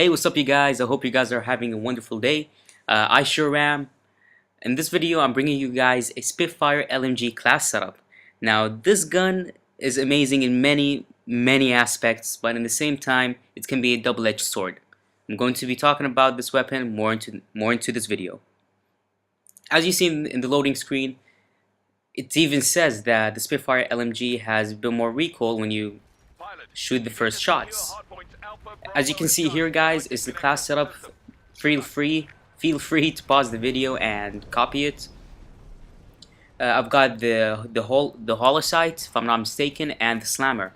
Hey, what's up you guys? I hope you guys are having a wonderful day. I sure am. In this video, I'm bringing you guys a Spitfire LMG class setup. Now, this gun is amazing in many aspects, but in the same time, it can be a double-edged sword. I'm going to be talking about this weapon more into this video. As you see in the loading screen, it even says that the Spitfire LMG has a bit more recoil when you shoot the first shots. As you can see here, guys, is the class setup. Feel free to pause the video and copy it. I've got the hollow sight, if I'm not mistaken, and the slammer.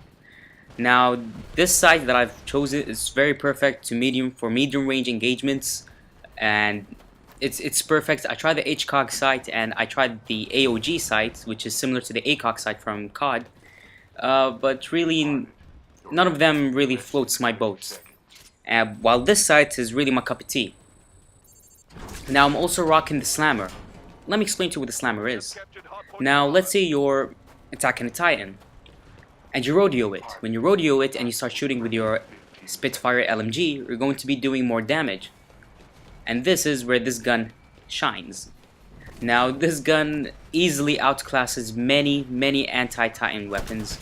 Now, this sight that I've chosen is very perfect to medium range engagements, and it's perfect. I tried the HCOG sight and I tried the AOG sight, which is similar to the ACOG sight from COD, but really none of them really floats my boat. While this sight is really my cup of tea. Now I'm also rocking the slammer. Let me explain to you what the slammer is. Now let's say you're attacking a Titan and you rodeo it. When you rodeo it and you start shooting with your Spitfire LMG, you're going to be doing more damage. And this is where this gun shines. Now this gun easily outclasses many anti-Titan weapons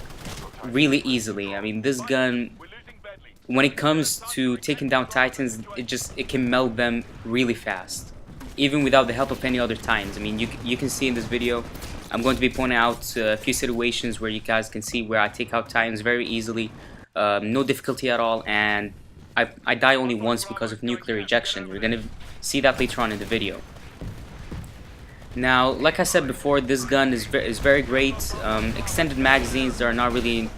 really easily. I mean, this gun, when it comes to taking down Titans, it can melt them really fast, even without the help of any other Titans. I mean, you can see in this video, I'm going to be pointing out a few situations where you guys can see where I take out Titans very easily, no difficulty at all, and I die only once because of nuclear ejection. You're gonna see that later on in the video. Now, like I said before, this gun is very great. Extended magazines are not really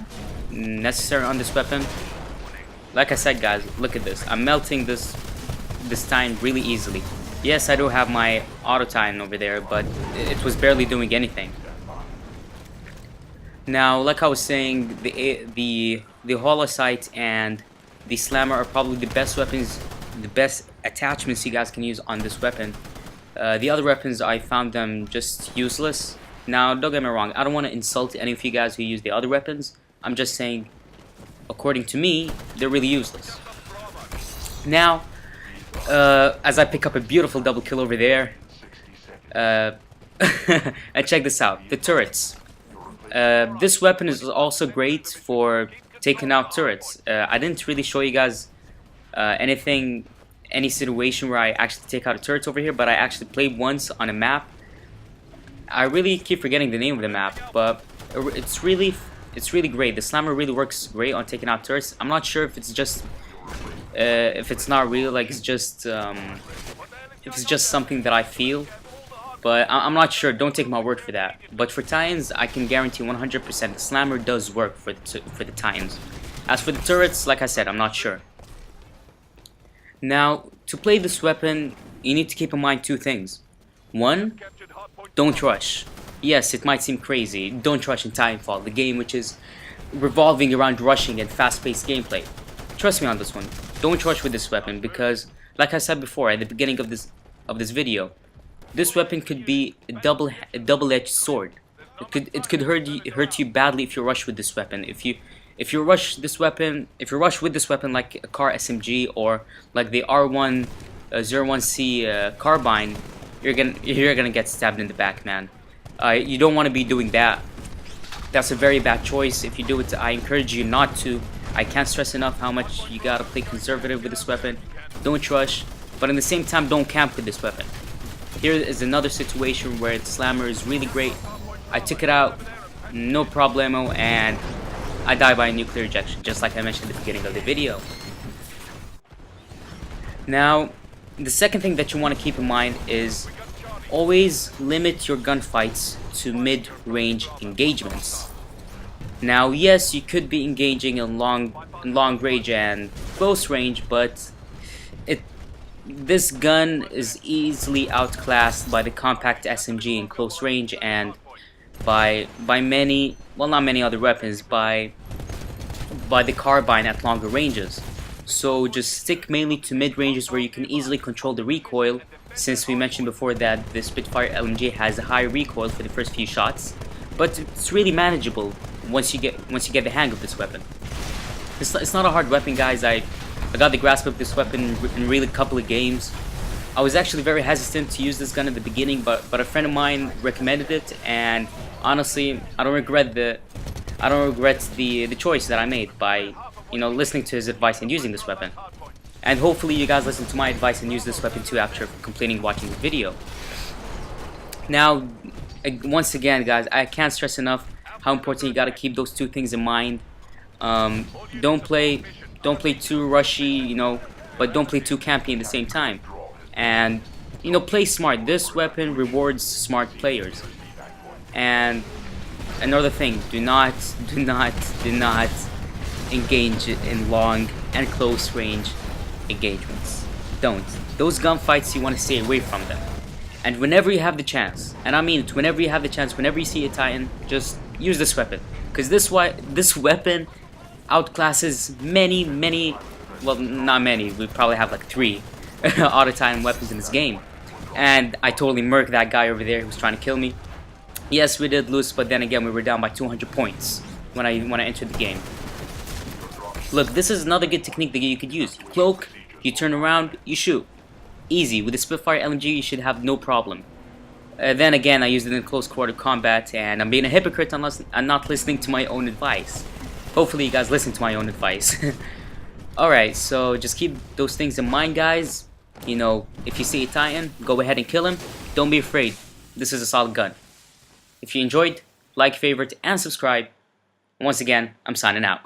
necessary on this weapon. Like I said, guys, look at this. I'm melting this Titan really easily. Yes, I do have my auto Titan over there, but it was barely doing anything. Now, like I was saying, the hollow sight and the slammer are probably the best weapons, the best attachments you guys can use on this weapon. The other weapons, I found them just useless. Now, don't get me wrong, I don't want to insult any of you guys who use the other weapons. I'm just saying, according to me, they're really useless. Now, as I pick up a beautiful double kill over there, and check this out, the turrets. This weapon is also great for taking out turrets. I didn't really show you guys any situation where I actually take out a turret over here, but I actually played once on a map. I really keep forgetting the name of the map, but it's really great. The slammer really works great on taking out turrets. I'm not sure if it's just if it's not real, like it's just something that I feel, but I'm not sure. Don't take my word for that. But for Titans, I can guarantee 100% the slammer does work for the Titans. As for the turrets, like I said, I'm not sure. Now, to play this weapon, you need to keep in mind two things. One, don't rush. Yes, it might seem crazy. Don't rush in Titanfall, the game which is revolving around rushing and fast-paced gameplay. Trust me on this one. Don't rush with this weapon because, like I said before at the beginning of this video, this weapon could be a double-edged sword. It could hurt you badly if you rush with this weapon. If you rush with this weapon like a car SMG or like the R101C carbine, you're gonna get stabbed in the back, man. You don't want to be doing that. That's a very bad choice. If you do it, I encourage you not to. I can't stress enough how much you gotta play conservative with this weapon. Don't rush, but at the same time, don't camp with this weapon. Here is another situation where the slammer is really great. I took it out, no problemo, and I die by a nuclear ejection, just like I mentioned at the beginning of the video. Now, the second thing that you want to keep in mind is always limit your gunfights to mid-range engagements. Now, yes, you could be engaging in long range and close range, but this gun is easily outclassed by the compact SMG in close range and by many, well, not many other weapons, by the carbine at longer ranges. So just stick mainly to mid ranges where you can easily control the recoil, since we mentioned before that the Spitfire LMG has a high recoil for the first few shots, but it's really manageable once you get the hang of this weapon. It's not a hard weapon, guys. I got the grasp of this weapon in really a couple of games. I was actually very hesitant to use this gun at the beginning, but a friend of mine recommended it, and honestly, I don't regret the choice that I made by, you know, listening to his advice and using this weapon. And hopefully you guys listen to my advice and use this weapon too after completing watching the video. Now, once again, guys, I can't stress enough how important you gotta keep those two things in mind. Don't play too rushy, you know, but don't play too campy in the same time. And, you know, play smart. This weapon rewards smart players. And another thing, do not engage in long and close range engagements. Don't. Those gunfights, you want to stay away from them. And whenever you have the chance, and I mean it, whenever you have the chance, whenever you see a Titan, just use this weapon. Because this weapon outclasses many, well, not many, we probably have like 3 auto-Titan weapons in this game. And I totally murked that guy over there who was trying to kill me. Yes, we did lose, but then again, we were down by 200 points when I entered the game. Look, this is another good technique that you could use. You cloak, you turn around, you shoot. Easy. With the Spitfire LMG, you should have no problem. Then again, I used it in close quarter combat, and I'm being a hypocrite unless I'm not listening to my own advice. Hopefully you guys listen to my own advice. Alright, so just keep those things in mind, guys. You know, if you see a Titan, go ahead and kill him. Don't be afraid. This is a solid gun. If you enjoyed, like, favorite, and subscribe. Once again, I'm signing out.